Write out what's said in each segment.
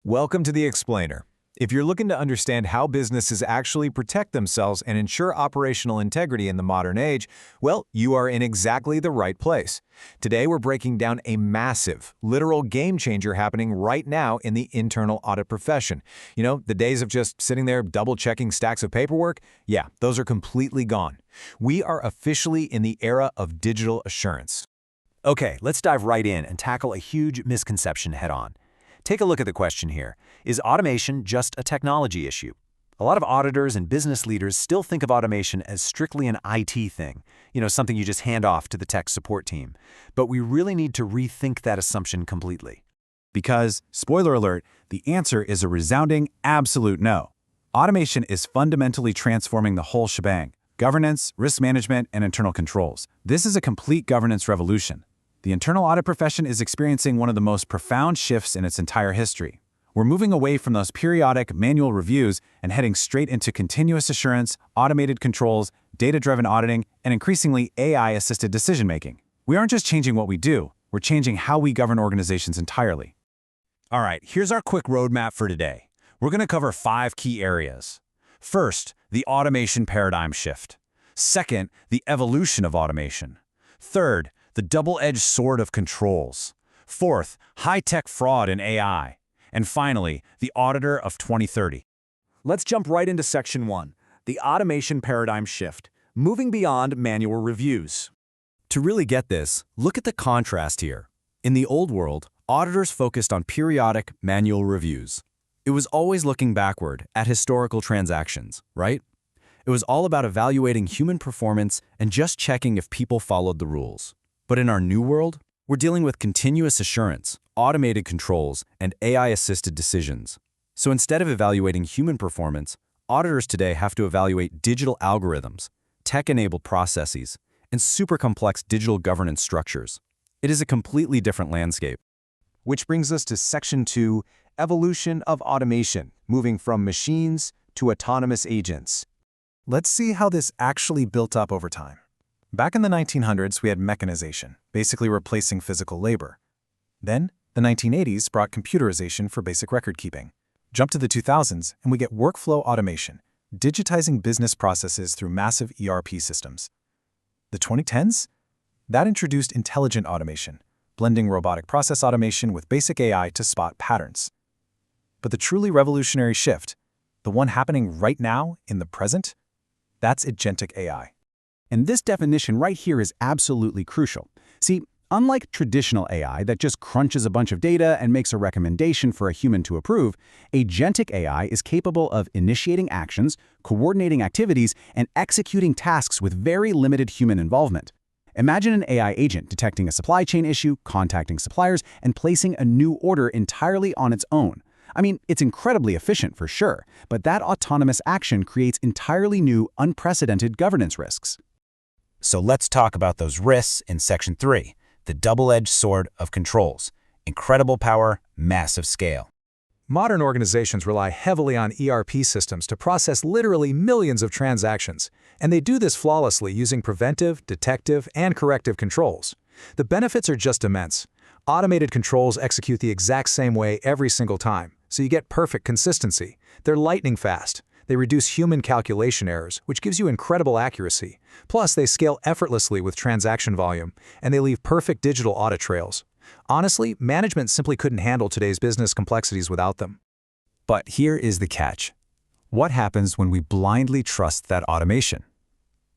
Welcome to The Explainer. If you're looking to understand how businesses actually protect themselves and ensure operational integrity in the modern age, well, you are in exactly the right place. Today, we're breaking down a massive, literal game changer happening right now in the internal audit profession. You know, the days of just sitting there double-checking stacks of paperwork, yeah, those are completely gone. We are officially in the era of digital assurance. Okay, let's dive right in and tackle a huge misconception head-on. Take a look at the question here. Is automation just a technology issue? A lot of auditors and business leaders still think of automation as strictly an IT thing, something you just hand off to the tech support team. But we really need to rethink that assumption completely. Because, spoiler alert, the answer is a resounding absolute no. Automation is fundamentally transforming the whole shebang: governance, risk management, and internal controls. This is a complete governance revolution. The internal audit profession is experiencing one of the most profound shifts in its entire history. We're moving away from those periodic, manual reviews and heading straight into continuous assurance, automated controls, data-driven auditing, and increasingly AI-assisted decision-making. We aren't just changing what we do, we're changing how we govern organizations entirely. All right, here's our quick roadmap for today. We're going to cover 5 key areas. First, the automation paradigm shift. Second, the evolution of automation. Third, the double-edged sword of controls. Fourth, high-tech fraud and AI. And finally, the auditor of 2030. Let's jump right into Section 1, the automation paradigm shift, moving beyond manual reviews. To really get this, look at the contrast here. In the old world, auditors focused on periodic, manual reviews. It was always looking backward at historical transactions, right? It was all about evaluating human performance and just checking if people followed the rules. But in our new world, we're dealing with continuous assurance, automated controls, and AI-assisted decisions. So instead of evaluating human performance, auditors today have to evaluate digital algorithms, tech-enabled processes, and super complex digital governance structures. It is a completely different landscape. Which brings us to Section 2, Evolution of Automation, moving from machines to autonomous agents. Let's see how this actually built up over time. Back in the 1900s, we had mechanization, basically replacing physical labor. Then, the 1980s brought computerization for basic record keeping. Jump to the 2000s, and we get workflow automation, digitizing business processes through massive ERP systems. The 2010s? That introduced intelligent automation, blending robotic process automation with basic AI to spot patterns. But the truly revolutionary shift, the one happening right now, in the present, that's agentic AI. And this definition right here is absolutely crucial. See, unlike traditional AI that just crunches a bunch of data and makes a recommendation for a human to approve, agentic AI is capable of initiating actions, coordinating activities, and executing tasks with very limited human involvement. Imagine an AI agent detecting a supply chain issue, contacting suppliers, and placing a new order entirely on its own. I mean, it's incredibly efficient for sure, but that autonomous action creates entirely new, unprecedented governance risks. So let's talk about those risks in Section 3, the double-edged sword of controls. Incredible power, massive scale. Modern organizations rely heavily on ERP systems to process literally millions of transactions, and they do this flawlessly using preventive, detective, and corrective controls. The benefits are just immense. Automated controls execute the exact same way every single time, so you get perfect consistency. They're lightning fast. They reduce human calculation errors, which gives you incredible accuracy. Plus, they scale effortlessly with transaction volume, and they leave perfect digital audit trails. Honestly, management simply couldn't handle today's business complexities without them. But here is the catch. What happens when we blindly trust that automation?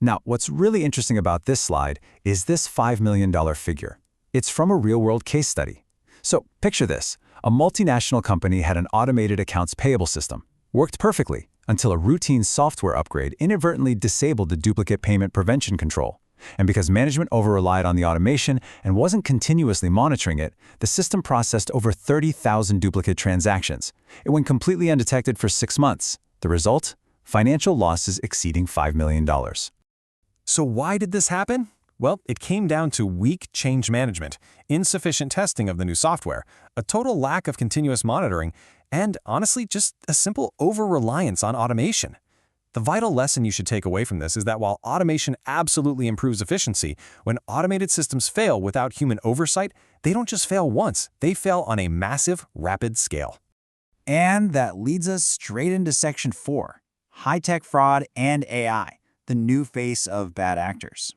Now, what's really interesting about this slide is this $5 million figure. It's from a real-world case study. So, picture this. A multinational company had an automated accounts payable system. Worked perfectly until a routine software upgrade inadvertently disabled the duplicate payment prevention control. And because management over-relied on the automation and wasn't continuously monitoring it, the system processed over 30,000 duplicate transactions. It went completely undetected for 6 months. The result? Financial losses exceeding $5 million. So why did this happen? Well, it came down to weak change management, insufficient testing of the new software, a total lack of continuous monitoring, and honestly, just a simple over-reliance on automation. The vital lesson you should take away from this is that while automation absolutely improves efficiency, when automated systems fail without human oversight, they don't just fail once, they fail on a massive, rapid scale. And that leads us straight into Section 4, high-tech fraud and AI, the new face of bad actors.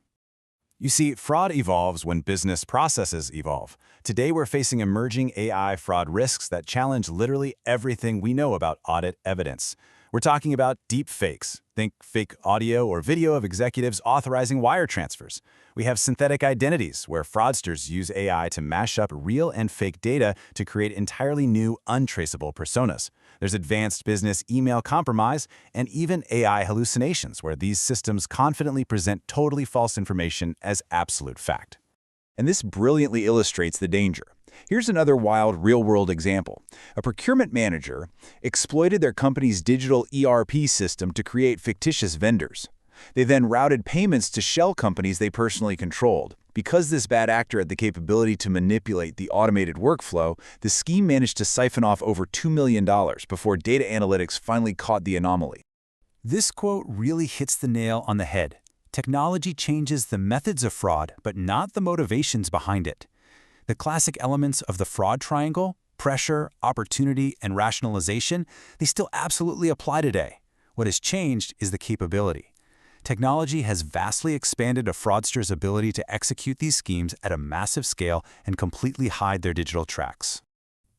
You see, fraud evolves when business processes evolve. Today, we're facing emerging AI fraud risks that challenge literally everything we know about audit evidence. We're talking about deep fakes. Think fake audio or video of executives authorizing wire transfers. We have synthetic identities, where fraudsters use AI to mash up real and fake data to create entirely new, untraceable personas. There's advanced business email compromise, and even AI hallucinations, where these systems confidently present totally false information as absolute fact. And this brilliantly illustrates the danger. Here's another wild real-world example. A procurement manager exploited their company's digital ERP system to create fictitious vendors. They then routed payments to shell companies they personally controlled. Because this bad actor had the capability to manipulate the automated workflow, the scheme managed to siphon off over $2 million before data analytics finally caught the anomaly. This quote really hits the nail on the head. Technology changes the methods of fraud, but not the motivations behind it. The classic elements of the fraud triangle, pressure, opportunity, and rationalization, they still absolutely apply today. What has changed is the capability. Technology has vastly expanded a fraudster's ability to execute these schemes at a massive scale and completely hide their digital tracks.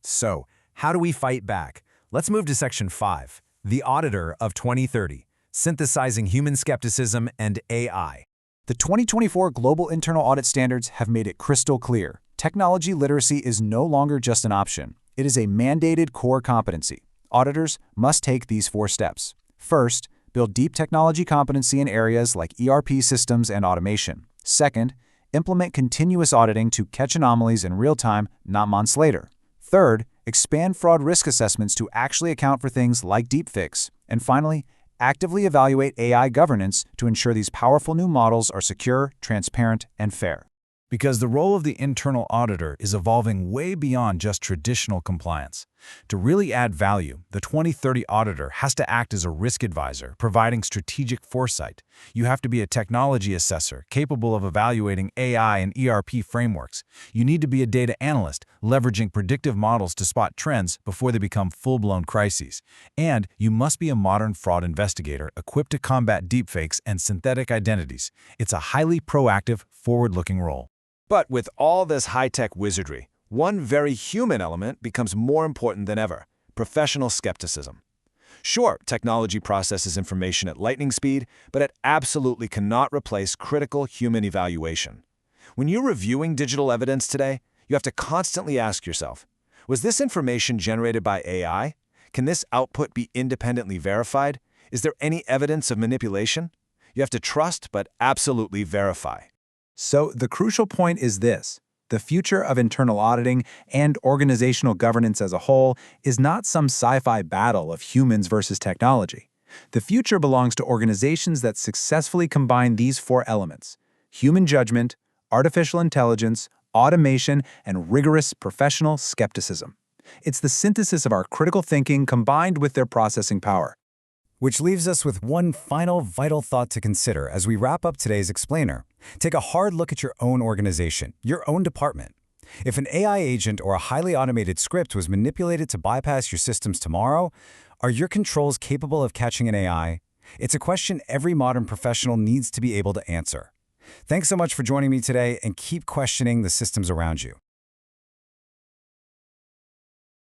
So, how do we fight back? Let's move to Section 5, the Auditor of 2030, synthesizing human skepticism and AI. The 2024 Global Internal Audit Standards have made it crystal clear. Technology literacy is no longer just an option. It is a mandated core competency. Auditors must take these 4 steps. First, build deep technology competency in areas like ERP systems and automation. Second, implement continuous auditing to catch anomalies in real time, not months later. Third, expand fraud risk assessments to actually account for things like deepfakes. And finally, actively evaluate AI governance to ensure these powerful new models are secure, transparent, and fair. Because the role of the internal auditor is evolving way beyond just traditional compliance. To really add value, the 2030 auditor has to act as a risk advisor, providing strategic foresight. You have to be a technology assessor, capable of evaluating AI and ERP frameworks. You need to be a data analyst, leveraging predictive models to spot trends before they become full-blown crises. And you must be a modern fraud investigator, equipped to combat deepfakes and synthetic identities. It's a highly proactive, forward-looking role. But with all this high-tech wizardry, one very human element becomes more important than ever: professional skepticism. Sure, technology processes information at lightning speed, but it absolutely cannot replace critical human evaluation. When you're reviewing digital evidence today, you have to constantly ask yourself, was this information generated by AI? Can this output be independently verified? Is there any evidence of manipulation? You have to trust but absolutely verify. So the crucial point is this: the future of internal auditing and organizational governance as a whole is not some sci-fi battle of humans versus technology. The future belongs to organizations that successfully combine these 4 elements: human judgment, artificial intelligence, automation, and rigorous professional skepticism. It's the synthesis of our critical thinking combined with their processing power. Which leaves us with one final vital thought to consider as we wrap up today's explainer. Take a hard look at your own organization, your own department. If an AI agent or a highly automated script was manipulated to bypass your systems tomorrow, are your controls capable of catching an AI? It's a question every modern professional needs to be able to answer. Thanks so much for joining me today, and keep questioning the systems around you.